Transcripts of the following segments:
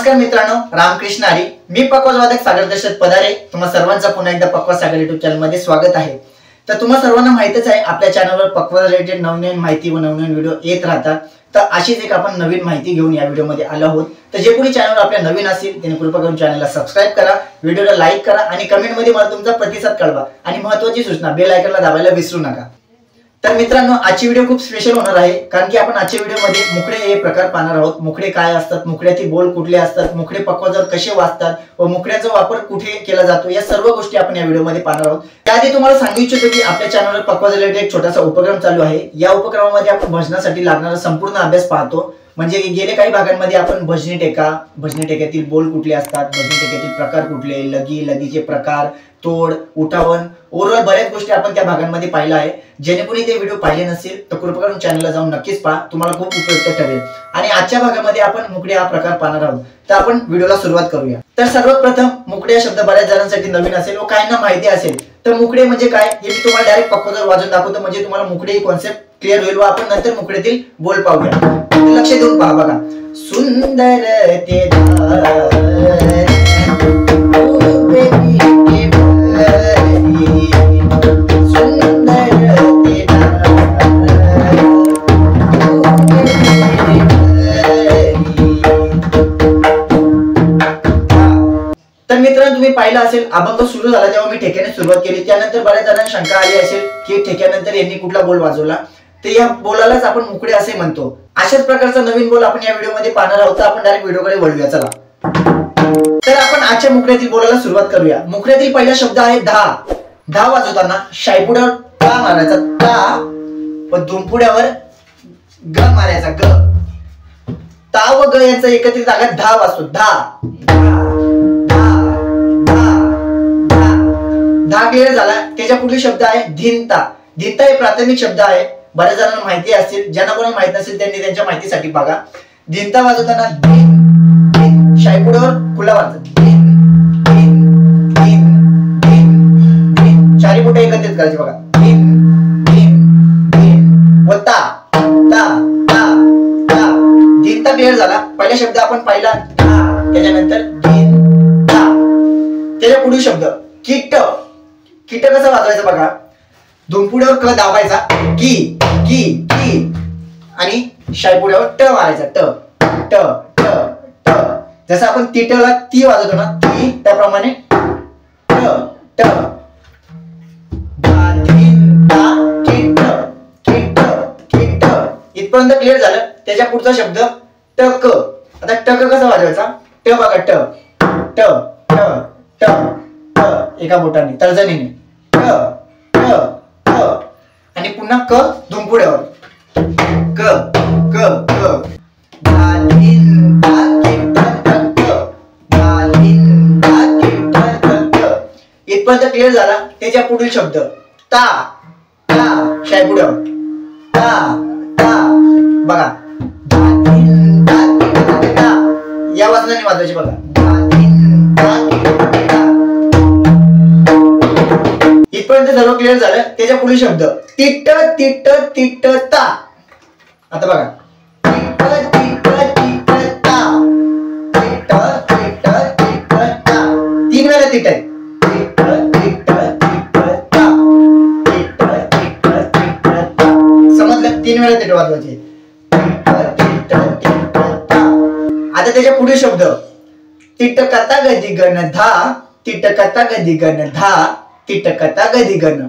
नमस्कार मित्रांनो, रामकृष्ण हरी। मी पक्वाज वादक सागर दशरथ पदारे तुम्हा सर्वांचं पुन्हा एकदा पक्वाज सागर YouTube चॅनल मध्ये स्वागत आहे। तर तुम्हा सर्वांना माहितीच आहे आपल्या चॅनलवर पक्वाज रिलेटेड नवनवीन माहिती व नवनवीन व्हिडिओ येत राहतात। तर अशीच एक आपण नवीन माहिती घेऊन या व्हिडिओ मध्ये आलो आहोत। तर जे कोणी चॅनल आपल्या नवीन असेल त्यांनी कृपा करून चॅनलला सबस्क्राइब करा, व्हिडिओला लाईक करा आणि कमेंट मध्ये मला तुमचा प्रतिसाद कळवा आणि महत्त्वाची सूचना बेल आयकॉनला दाबायला विसरू नका। तर मित्रांनो, आजची व्हिडिओ खूप स्पेशल होणार आहे कारण की आपण आजच्या व्हिडिओमध्ये मुखडे हे प्रकार पाहणार आहोत। मुखडे काय असतात, मुखड्यातील बोल कुठले असतात, मुखडे पक्वाजवर कसे वाजतात व मुखड्याचा वापर कुठे केला जातो, या सर्व गोष्टी आपण या व्हिडिओमध्ये पाहणार आहोत। त्याआधी तुम्हाला सांगू इच्छितो की आपल्या चॅनलवर पक्वाज रिलेटेड एक छोटासा उपक्रम चालू आहे। या उपक्रमामध्ये आपण भजनासाठी लागणारा संपूर्ण अभ्यास पाहतो। म्हणजे गेले काही भागांमध्ये आपण भजनी टेक्यातील बोल कुठले असतात, भजनी टेक्यातील प्रकार कुठले, लगीचे प्रकार, तोड, उठावन, ओव्हरऑल बऱ्याच गोष्टी आपण त्या भागांमध्ये पाहिला आहे। जेणेकरून ते व्हिडिओ पाहिले नसेल तर कृपा करून चॅनलला जाऊन नक्कीच पहा, तुम्हाला खूप उपयुक्त ठरेल। आणि आजच्या भागामध्ये आपण मुखडे हा प्रकार पाहणार आहोत। तर आपण व्हिडिओला सुरुवात करूया। तर सर्वात प्रथम मुखडे हा शब्द बऱ्याच जणांसाठी नवीन असेल व काहींना माहिती असेल। तर मुखडे म्हणजे काय हे मी तुम्हाला डायरेक्ट पक्वाजवर वाजवून दाखवतो, म्हणजे तुम्हाला मुखडे ही कॉन्सेप्ट क्लिअर होईल व आपण नंतर मुखड्यातील बोल पाहूया। लक्ष देऊन पहा बघा। सुंदर ते तर मित्रांनो, तुम्ही पाहिलं असेल अभंग सुरू झाला तेव्हा मी ठेक्याने सुरुवात केली। त्यानंतर बऱ्याच जणांना शंका आली असेल की ठेक्यानंतर यांनी कुठला बोल वाजवला, तर या बोलालाच आपण मुखडे असे म्हणतो। अशाच प्रकारचा नवीन बोल आपण या व्हिडिओमध्ये पाहणार आहोत। आपण डायरेक्ट व्हिडिओकडे वळूया, चला। तर आपण आजच्या मुखड्यातील बोलाला सुरुवात करूया। मुखड्यातील पहिला शब्द आहे धा। धा वाजवताना शाईपुड्यावर ता मारायचा ता व दुमपुड्यावर ग मारायचा ग। ता व ग यांचा एकत्रित आघात धा वाजतो। धा धा क्लिअर झाला। त्याच्या पुढील शब्द आहे धिंता। धिंता हे प्राथमिक शब्द आहे, बऱ्याच जणांना माहिती असतील, ज्यांना कोणाला माहित नसेल त्यांनी त्यांच्या माहितीसाठी बघा। धिंता वाजवताना धिन शाईपुड्यावर फुला वाजतात चारी बोटे एकत्रित करायची बघा। व ता ता ता ता धिंता क्लिअर झाला। पहिला शब्द आपण पाहिला त्याच्यानंतर धिंता। त्याच्या पुढील शब्द कीट। कीट कसा वाजवायचा बघा। दुमपुड्यावर क दाबायचा की की की आणि शाईपुड्यावर ट मारायचा ट ट ट ट। जसं आपण तिटला ती वाजवतो ना ती, त्याप्रमाणे ट ट कीट कीट कीट। इथपर्यंत क्लिअर झालं। त्याच्या पुढचा शब्द टक। आता टक कसा वाजवायचा, ट बघा ट ट ट ट ट एका बोटाने तर्जनीने ट ट ट आणि पुन्हा क दुमपुड्यावर क क क। इथपर्यंत क्लिअर झाला। त्याच्या पुढील शब्द ता ता शाईपुड्यावर ता ता बघा। या वाजनाने वाजवायचे बघा। इथपर्यंत सर्व क्लिअर झालं। त्याच्या पुढील शब्द तिट तिट तिट ता। आता बघा तिट तिट तिट ता तिट तिट तिट ता। तीन वेळा तिट आहे तिट तिट तिट ता तिट तिट तिट ता। समजलं? तीन वेळा तिट वाजवायचे तिट तिट तिट ता। आता त्याच्या पुढील शब्द तिट कथा गदी गण धा तिट कथा गदी गण धा तिट कथा गदी गण।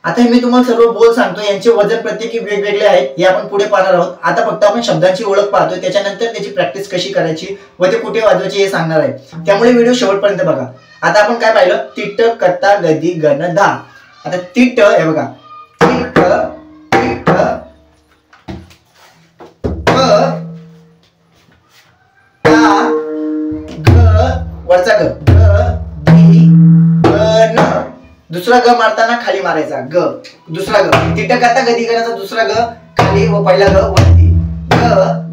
आता मी तुम्हाला सर्व बोल सांगतो, यांचे वजन प्रत्येकी वेगवेगळे आहेत, हे आपण पुढे पाहणार आहोत। आता फक्त आपण शब्दांची ओळख पाहतोय, त्याच्यानंतर त्याची प्रॅक्टिस कशी करायची व ते कुठे वाजवायचे हे सांगणार आहे। त्यामुळे व्हिडिओ शेवटपर्यंत बघा। आता आपण काय पाहिलं, तिट कथा गदी गण धा। आता तिट हे बघा तिट तिट वरचा ग ग गण। दुसरा ग मारताना खाली मारायचा ग, दुसरा ग तिट कथा गदी गणाचा दुसरा ग खाली व पहिला ग वरती ग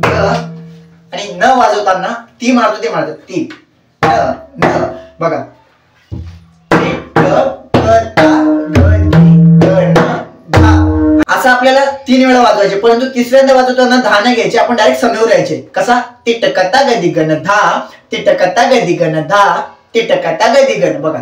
ग। आणि न वाजवताना ती मारतो ते मारतात ती न न बघा। तिट कथा गदी गण धा। असा आपल्याला 3 वेळा वाजवायचे, परंतु तिसऱ्यांदा वाजवताना धा नाही घ्यायचे, आपण डायरेक्ट समेवर यायचे. कसा? तिटकता गदिगन धा, तिटकता गदिगन धा, तिटकता गदिगन. बघा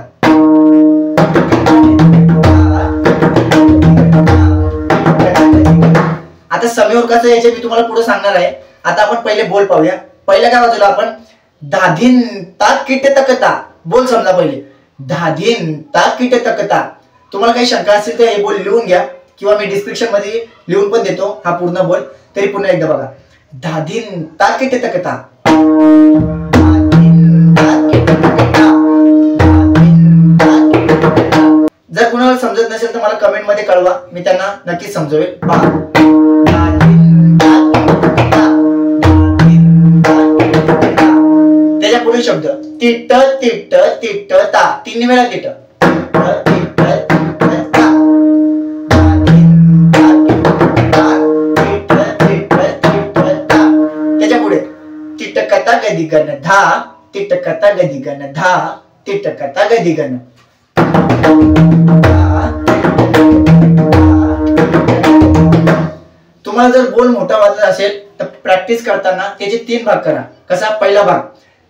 आता समेवर कसं यायचे मी तुम्हाला पुढे सांगणार आहे. आता आपण पहिले बोल पाहूया. पहिला काय वाजवलं आपण? धाधीन ता किट तकता. बोल समजा पहिले धाधीन ता किट तकता. तुम्हाला काही शंका असेल तर हे बोल लिहून घ्या किंवा मी डिस्क्रिप्शन मध्ये लिहून पण देतो हा पूर्ण बोल. तरी पुन्हा एकदा बघा. धाधीन ता किट तकता, धाधीन ता किट तकता, धाधीन ता किट तकता. जर कुणाला समजत नसेल तर मला कमेंट मध्ये कळवा, मी त्यांना नक्कीच समजवेल. पहा त्याच्या पुढील शब्द तिट तिट तिट ता. 3 वेळा तिट. त्याच्या पुढे तिटकता गदिगन धा, तिटकता गदिगन धा, तिटकता गदिगन. तुम्हाला जर बोल मोठा वाजत असेल तर प्रॅक्टिस करताना त्याचे 3 भाग करा. कसा? पहिला भाग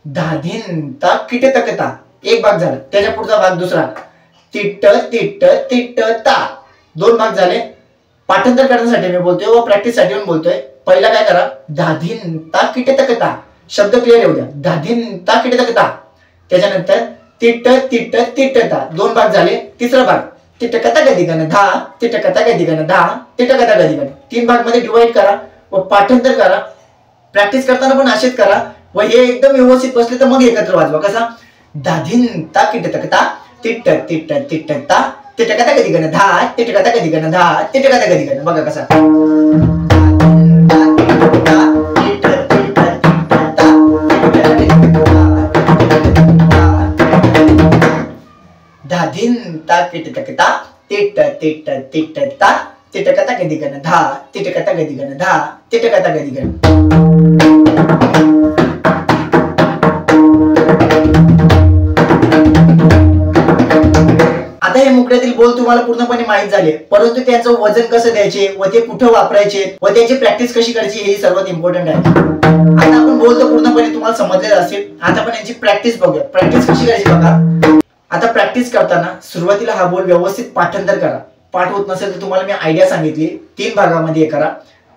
धाधीन ता किट तकता, एक भाग झाला. त्याच्या पुढचा भाग दुसरा तिट तिट तिट ता, 2 भाग झाले. पाठांतर करण्यासाठी मी बोलतोय व प्रॅक्टिस साठी पण बोलतोय. पहिला काय करा? धाधीन ता किट तकता. शब्द क्लिअर येऊ द्या. धाधीन ता किट तकता. त्याच्यानंतर तिट तिट तिट ता, 2 भाग झाले. तिसरा भाग तिटकता गदिगन धा, तिटकता गदिगन धा, तिटकता गदिगन. 3 भाग मध्ये डिवाइड करा व पाठांतर करा. प्रॅक्टिस करताना पण असेच करा व हे एकदम व्यवस्थित बसले तर मग एकत्र वाजवा. कसा? धाधीन ता किट तकता, तिट तिट तिट ता, तिटकता गदिगन धा, तिटकता गदिगन धा, तिटकता गदिगन. बघा कसा? धाधीन ता किट तकता, तिट तिट तिट ता, तिटकता गदिगन धा, तिटकता गदिगन धा, तिटकता गदिगन. आता हे मुकड्यातील बोल तुम्हाला पूर्णपणे माहित झाले, परंतु त्यांचं वजन कसं द्यायचे व ते कुठं वापरायचे व त्याची प्रॅक्टिस कशी करायची हे सर्वात इम्पॉर्टंट आहे. आता आपण बोल तर पूर्णपणे तुम्हाला समजलेलं असेल. आता आपण यांची प्रॅक्टिस बघूया. प्रॅक्टिस कशी करायची बघा. आता प्रॅक्टिस करताना सुरुवातीला हा बोल व्यवस्थित पाठांतर करा. पाठ होत नसेल तर तुम्हाला मी आयडिया सांगितली. 3 भागामध्ये हे करा.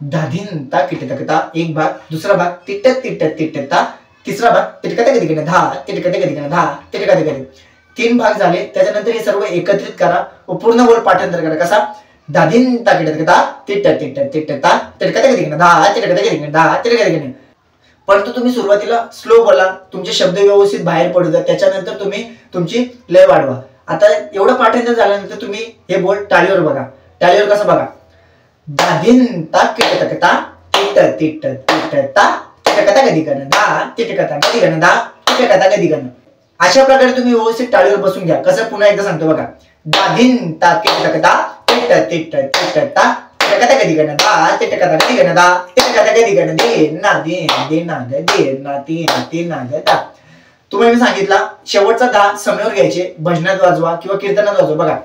धाधीन ता किट तकता, एक भाग. दुसरा भाग तिट तिट तिट ता, तिसरा भाग तिटकता गदिगन धा, तिटकता गदिगन धा, तिटकता गदिगन. 3 भाग झाले. त्याच्यानंतर हे सर्व एकत्रित करा व पूर्ण बोल पाठांतर करा. कसा? धाधीन ता किट तकता, तिट तिट तिट ता, तिटकता गदिगन धा, तिटकता गदिगन धा, तिटकता गदिगन. परंतु तुम्ही सुरुवातीला स्लो बोला, तुमचे शब्द व्यवस्थित बाहेर पडू द्या. त्याच्यानंतर तुम्ही तुमची लय वाढवा. आता एवढं पाठांतर झाल्यानंतर तुम्ही हे बोल टाळीवर बघा. टाळीवर कसं बघा? धाधीन ता किट तकता, तिट तिट तिट ता, तिटकता गदिगन धा, तिटकता गदिगन धा, तिटकता गदिगन. अशा प्रकारे तुम्ही व्यवस्थित टाळीवर बसून घ्या. कसं? पुन्हा एकदा सांगतो बघा. धाधीन ता किट तकता, तिट तिट तिट ता, तिटकता गदिगन धा, तिटकता गदिगन धा, तिटकता गदिगन. दे ना दे दे ना ग दे ना ती ती ना ग धा. तुम्ही सांगितला शेवटचा धा समेवर घ्यायचे. भजनात वाजवा किंवा कीर्तनात वाजवा. बघा.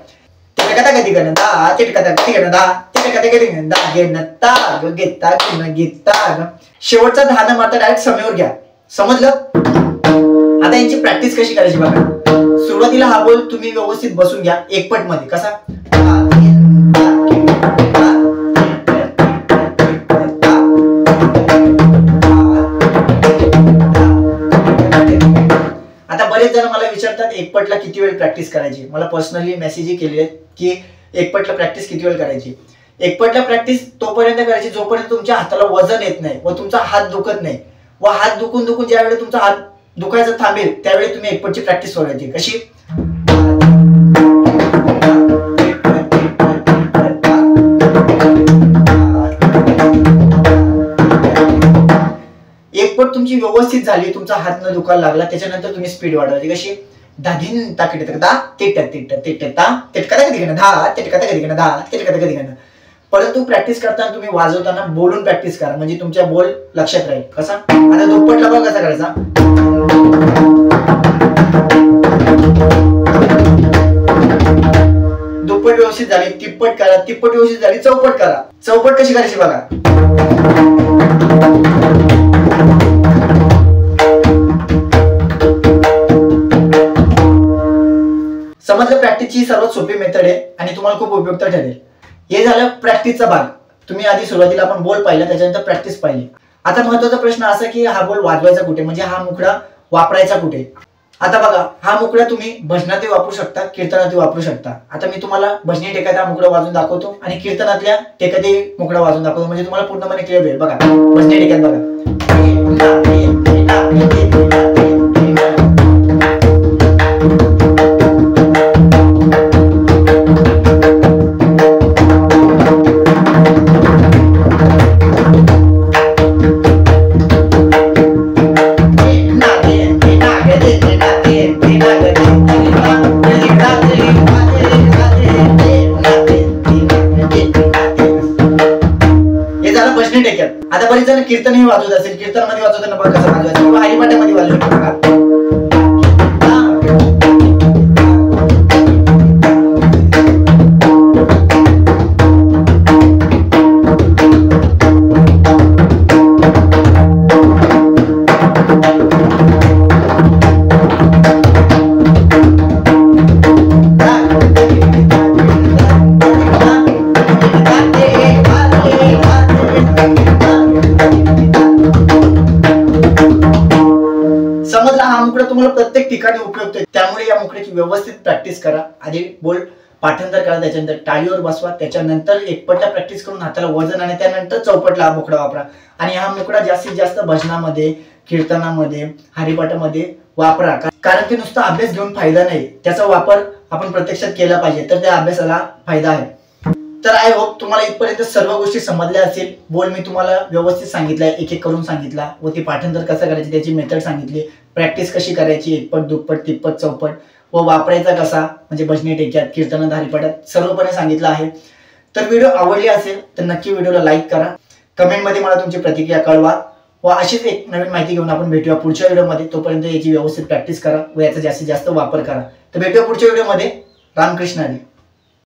तिटकता गदिगन धा, तिटकता गदिगन धा, तिटकता गदिगन धा, गे न ता ग गेता ग गीता ग. शेवटचा धा न मारता डायरेक्ट समेवर घ्या. समजलं? आता यांची प्रॅक्टिस कशी करायची बघा. सुरुवातीला हा बोल तुम्ही व्यवस्थित बसून घ्या एकपट मध्ये. कसा? आता बरेच जण मला विचारतात एकपटला किती वेळ प्रॅक्टिस करायची. मला पर्सनली मेसेज केले की एकपटला प्रॅक्टिस किती वेळ करायची. एकपटला प्रॅक्टिस तोपर्यंत करायची जोपर्यंत तुमच्या हाताला वजन येत नाही व तुमचा हात दुखत नाही. व हात दुखून दुखून ज्यावेळी तुमचा हात दुखायचं थांबेल त्यावेळी तुम्ही एकपटची प्रॅक्टिस सोडायची. कशी? एकपट तुमची व्यवस्थित झाली, तुमचा हात न दुखायला लागला, त्याच्यानंतर तुम्ही स्पीड वाढवायची. कशी? धाधीन ता किट तकता, तिट तिट तिट ता, तिटकता गदिगन धा, तिटकता गदिगन धा, तिटकता गदिगन. परंतु प्रॅक्टिस करताना तुम्ही वाजवताना बोलून प्रॅक्टिस करा, म्हणजे तुमच्या बोल लक्षात राहील. कसा? आता दुप्पटला बघा कसा करायचा. दुप्पट व्यवस्थित झाली तिप्पट करा, तिप्पट व्यवस्थित झाली चौपट करा. चौपट कशी करायची बघा. समजलं, प्रॅक्टिसची सर्वात सोपी मेथड आहे आणि तुम्हाला खूप उपयुक्त ठरेल. हे झालं प्रॅक्टिसचा भाग. तुम्ही आधी सुरुवातीला आपण बोल पाहिला, त्याच्यानंतर प्रॅक्टिस पाहिली. आता महत्वाचा प्रश्न असा की हा बोल वाजवायचा कुठे, म्हणजे हा मुखडा वापरायचा कुठे. आता बघा, हा मुखडा तुम्ही भजनातही वापरू शकता, कीर्तनातही वापरू शकता. आता मी तुम्हाला भजनी टेकात हा मुखडा वाजून दाखवतो आणि कीर्तनातल्या टेकातही मुखडा वाजून दाखवतो, म्हणजे तुम्हाला पूर्णपणे क्लिअर होईल. बघा भजनी टेकात बघा. आता बरेच जण कीर्तनही वाजवत असेल, कीर्तनामध्ये वाजवताना बघा कसं वाजवायचं, किंवा हरिपाठामध्ये वाजवू शकतो बघा. समजला, हा मुखडा तुम्हाला प्रत्येक ठिकाणी उपयुक्त आहे. त्यामुळे या मुखड्याची व्यवस्थित प्रॅक्टिस करा. आधी बोल पाठांतर करा, त्याच्यानंतर टाळीवर बसवा, त्याच्यानंतर एकपट्टा प्रॅक्टिस करून हाताला वजन आणि त्यानंतर चौपटला हा मुखडा वापरा. आणि हा मुखडा जास्तीत जास्त भजनामध्ये, कीर्तनामध्ये, हरिपाठामध्ये वापरा. कारण की नुसता अभ्यास घेऊन फायदा नाही, त्याचा वापर आपण प्रत्यक्षात केला पाहिजे, तर त्या अभ्यासाला फायदा आहे. तर आय होप तुम्हाला इथपर्यंत सर्व गोष्टी समजल्या असेल. बोल मी तुम्हाला व्यवस्थित सांगितलाय, एक एक करून सांगितला, व ती पाठांतर कसं करायची त्याची मेथड सांगितली, प्रॅक्टिस कशी करायची, एकपट दुप्पट तिप्पट चौपट, व वापरायचा कसा म्हणजे भजनी टेक्यात, कीर्तनात, हरिपाठात सर्वपणे सांगितलं आहे. तर व्हिडिओ आवडली असेल तर नक्की व्हिडिओला लाईक करा, कमेंटमध्ये मला तुमची प्रतिक्रिया कळवा, व अशीच एक नवीन माहिती घेऊन आपण भेटूया पुढच्या व्हिडिओमध्ये. तोपर्यंत याची व्यवस्थित प्रॅक्टिस करा व याचा जास्तीत जास्त वापर करा. तर भेटूया पुढच्या व्हिडिओमध्ये. रामकृष्ण हरी.